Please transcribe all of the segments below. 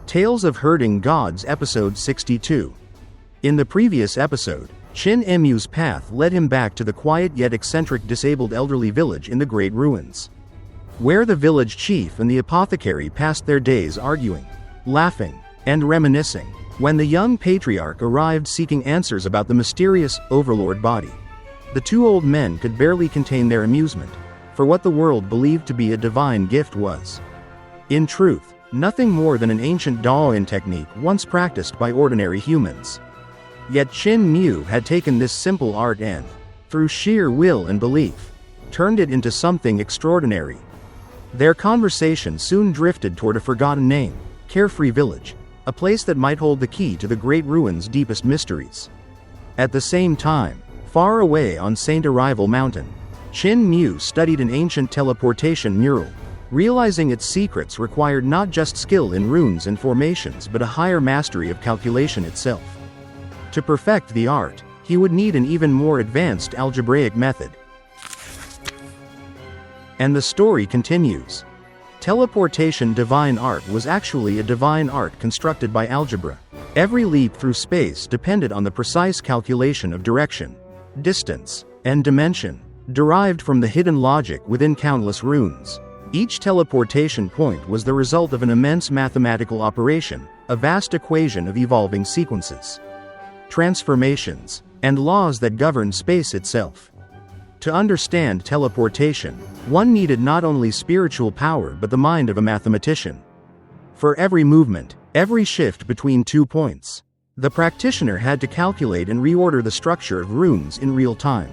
Tales of Herding Gods Episode 62. In the previous episode, Qin Mu's path led him back to the quiet yet eccentric disabled elderly village in the Great Ruins, where the village chief and the apothecary passed their days arguing, laughing, and reminiscing, when the young patriarch arrived seeking answers about the mysterious Overlord Body. The two old men could barely contain their amusement, for what the world believed to be a divine gift was, in truth, nothing more than an ancient daoyin technique once practiced by ordinary humans. Yet Qin Mu had taken this simple art and, through sheer will and belief, turned it into something extraordinary. Their conversation soon drifted toward a forgotten name, Carefree Village, a place that might hold the key to the Great Ruins' deepest mysteries. At the same time, far away on Saint Arrival Mountain, Qin Mu studied an ancient teleportation mural, realizing its secrets required not just skill in runes and formations but a higher mastery of calculation itself. To perfect the art, he would need an even more advanced algebraic method. And the story continues. Teleportation divine art was actually a divine art constructed by algebra. Every leap through space depended on the precise calculation of direction, distance, and dimension, derived from the hidden logic within countless runes. Each teleportation point was the result of an immense mathematical operation, a vast equation of evolving sequences, transformations, and laws that govern space itself. To understand teleportation, one needed not only spiritual power but the mind of a mathematician. For every movement, every shift between 2 points, the practitioner had to calculate and reorder the structure of runes in real time.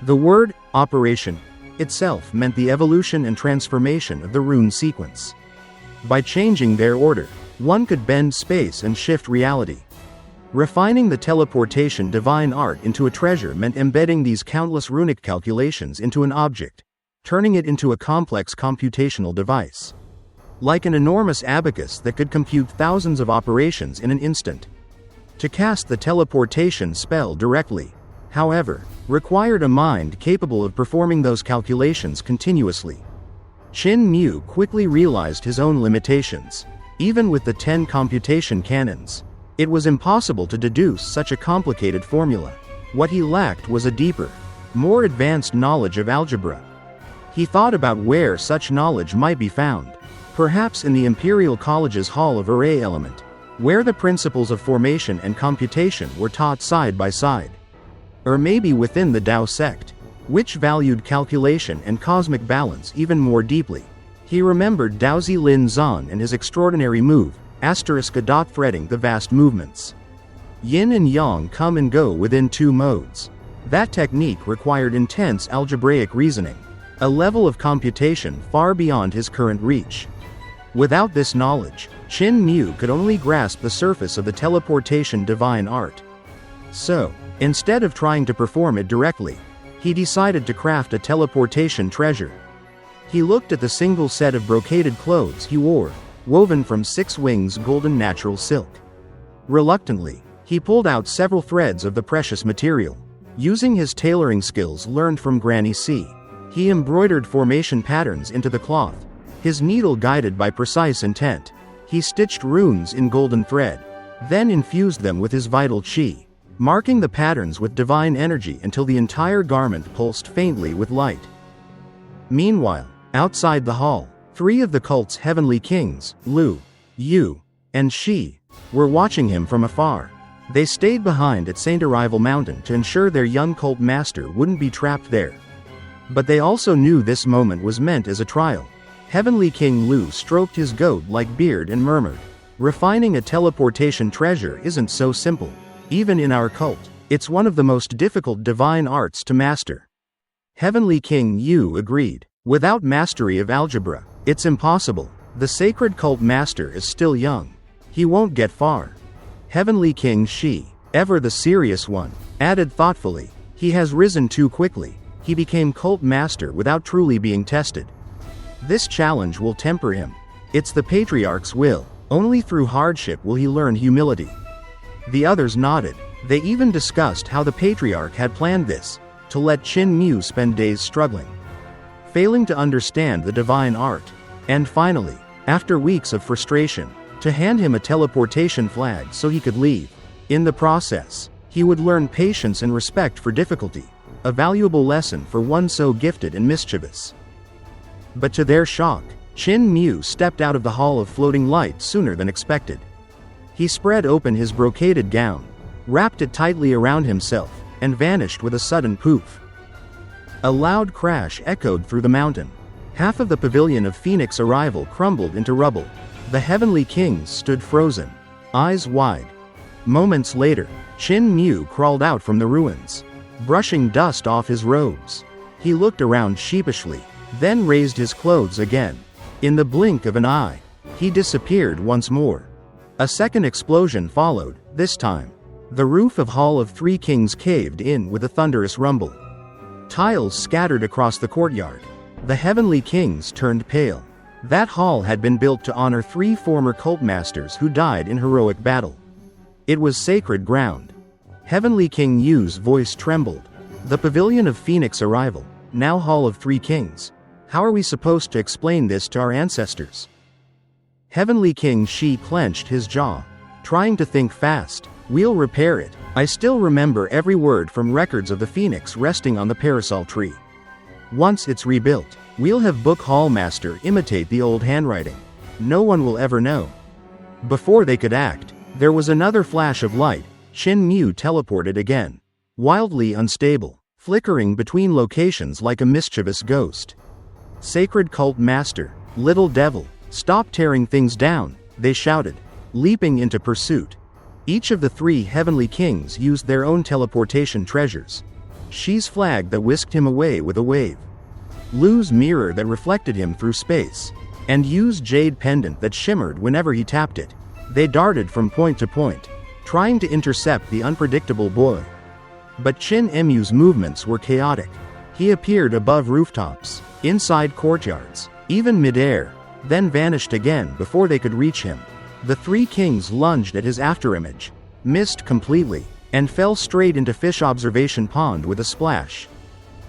The word operation itself meant the evolution and transformation of the rune sequence. By changing their order, one could bend space and shift reality. Refining the teleportation divine art into a treasure meant embedding these countless runic calculations into an object, turning it into a complex computational device, like an enormous abacus that could compute thousands of operations in an instant. To cast the teleportation spell directly, however, required a mind capable of performing those calculations continuously. Qin Mu quickly realized his own limitations. Even with the 10 computation cannons, it was impossible to deduce such a complicated formula. What he lacked was a deeper, more advanced knowledge of algebra. He thought about where such knowledge might be found. Perhaps in the Imperial College's Hall of Array Element, where the principles of formation and computation were taught side by side. Or maybe within the Dao sect, which valued calculation and cosmic balance even more deeply. He remembered Daozi Lin Zan and his extraordinary move, threading the vast movements. Yin and Yang come and go within 2 modes. That technique required intense algebraic reasoning, a level of computation far beyond his current reach. Without this knowledge, Qin Mu could only grasp the surface of the teleportation divine art. So, instead of trying to perform it directly, he decided to craft a teleportation treasure. He looked at the single set of brocaded clothes he wore, woven from 6 wings golden natural silk. Reluctantly, he pulled out several threads of the precious material. Using his tailoring skills learned from Granny C, he embroidered formation patterns into the cloth, his needle guided by precise intent. He stitched runes in golden thread, then infused them with his vital qi, marking the patterns with divine energy until the entire garment pulsed faintly with light. Meanwhile, outside the hall, 3 of the cult's heavenly kings, Lu, Yu, and Shi, were watching him from afar. They stayed behind at Saint Arrival Mountain to ensure their young cult master wouldn't be trapped there. But they also knew this moment was meant as a trial. Heavenly King Lu stroked his goat-like beard and murmured, "Refining a teleportation treasure isn't so simple. Even in our cult, it's one of the most difficult divine arts to master." Heavenly King Yu agreed. Without mastery of algebra, it's impossible. The sacred cult master is still young. He won't get far. Heavenly King Shi, ever the serious one, added thoughtfully, "He has risen too quickly. He became cult master without truly being tested. This challenge will temper him. It's the patriarch's will. Only through hardship will he learn humility." The others nodded. They even discussed how the patriarch had planned this, to let Qin Mu spend days struggling, failing to understand the divine art. And finally, after weeks of frustration, to hand him a teleportation flag so he could leave. In the process, he would learn patience and respect for difficulty, a valuable lesson for one so gifted and mischievous. But to their shock, Qin Mu stepped out of the Hall of Floating Light sooner than expected. He spread open his brocaded gown, wrapped it tightly around himself, and vanished with a sudden poof. A loud crash echoed through the mountain. Half of the pavilion of Phoenix arrival crumbled into rubble. The heavenly kings stood frozen, eyes wide. Moments later, Qin Mu crawled out from the ruins, brushing dust off his robes. He looked around sheepishly, then raised his clothes again. In the blink of an eye, he disappeared once more. A second explosion followed, this time. The roof of Hall of Three Kings caved in with a thunderous rumble. Tiles scattered across the courtyard. The heavenly kings turned pale. That hall had been built to honor 3 former cult masters who died in heroic battle. It was sacred ground. Heavenly King Yu's voice trembled. The Pavilion of Phoenix arrival, now Hall of Three Kings. How are we supposed to explain this to our ancestors? Heavenly King Shi clenched his jaw, trying to think fast. We'll repair it. I still remember every word from records of the Phoenix resting on the parasol tree. Once it's rebuilt, we'll have Book Hall Master imitate the old handwriting. No one will ever know. Before they could act, there was another flash of light. Qin Mu teleported again. Wildly unstable, flickering between locations like a mischievous ghost. Sacred Cult Master, Little Devil, stop tearing things down, they shouted, leaping into pursuit. Each of the 3 heavenly kings used their own teleportation treasures. Shi's flag that whisked him away with a wave. Lu's mirror that reflected him through space. And Yu's jade pendant that shimmered whenever he tapped it. They darted from point to point, trying to intercept the unpredictable boy. But Qin Mu's movements were chaotic. He appeared above rooftops, inside courtyards, even midair, then vanished again before they could reach him. The 3 kings lunged at his afterimage, missed completely, and fell straight into Fish Observation Pond with a splash.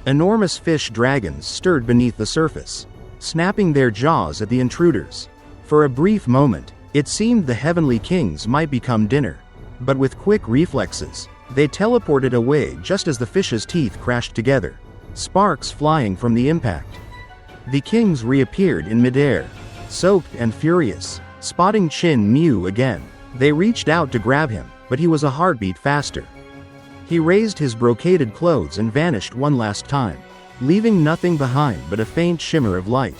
Enormous fish dragons stirred beneath the surface, snapping their jaws at the intruders. For a brief moment, it seemed the heavenly kings might become dinner. But with quick reflexes, they teleported away just as the fish's teeth crashed together, sparks flying from the impact. The kings reappeared in midair, soaked and furious. Spotting Qin Mu again, they reached out to grab him, but he was a heartbeat faster. He raised his brocaded clothes and vanished one last time, leaving nothing behind but a faint shimmer of light.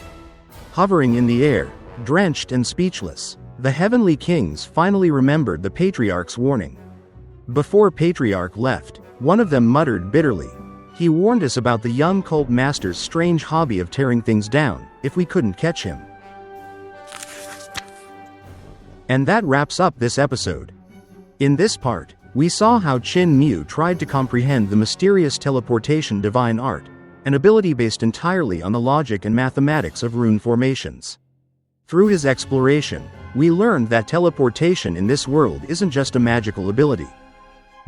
Hovering in the air, drenched and speechless, the heavenly kings finally remembered the patriarch's warning. Before Patriarch left, one of them muttered bitterly, "He warned us about the young cult master's strange hobby of tearing things down, if we couldn't catch him." And that wraps up this episode. In this part, we saw how Qin Mu tried to comprehend the mysterious teleportation divine art, an ability based entirely on the logic and mathematics of rune formations. Through his exploration, we learned that teleportation in this world isn't just a magical ability,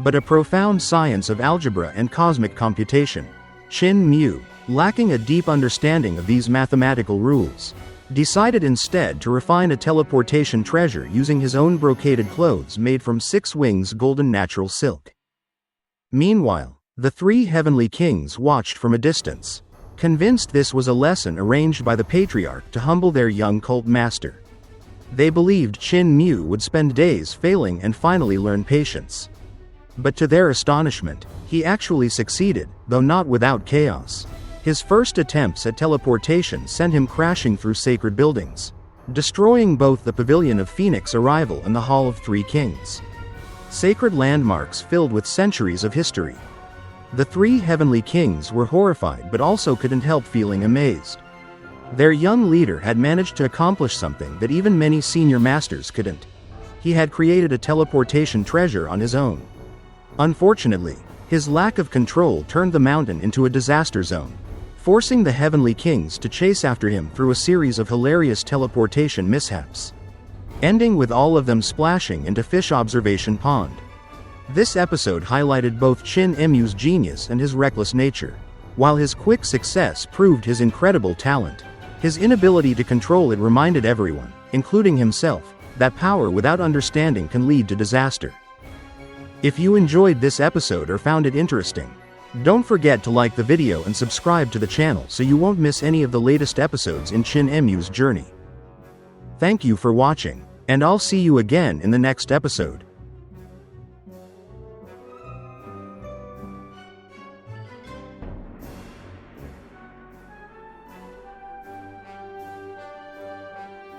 but a profound science of algebra and cosmic computation. Qin Mu, lacking a deep understanding of these mathematical rules, decided instead to refine a teleportation treasure using his own brocaded clothes made from 6 wings golden natural silk. Meanwhile, the 3 heavenly kings watched from a distance, convinced this was a lesson arranged by the patriarch to humble their young cult master. They believed Qin Mu would spend days failing and finally learn patience. But to their astonishment, he actually succeeded, though not without chaos. His first attempts at teleportation sent him crashing through sacred buildings, destroying both the Pavilion of Phoenix arrival and the Hall of Three Kings. Sacred landmarks filled with centuries of history. The 3 heavenly kings were horrified but also couldn't help feeling amazed. Their young leader had managed to accomplish something that even many senior masters couldn't. He had created a teleportation treasure on his own. Unfortunately, his lack of control turned the mountain into a disaster zone, forcing the heavenly kings to chase after him through a series of hilarious teleportation mishaps, ending with all of them splashing into Fish Observation Pond. This episode highlighted both Qin Mu's genius and his reckless nature. While his quick success proved his incredible talent, his inability to control it reminded everyone, including himself, that power without understanding can lead to disaster. If you enjoyed this episode or found it interesting, don't forget to like the video and subscribe to the channel so you won't miss any of the latest episodes in Qin Mu's journey. Thank you for watching, and I'll see you again in the next episode.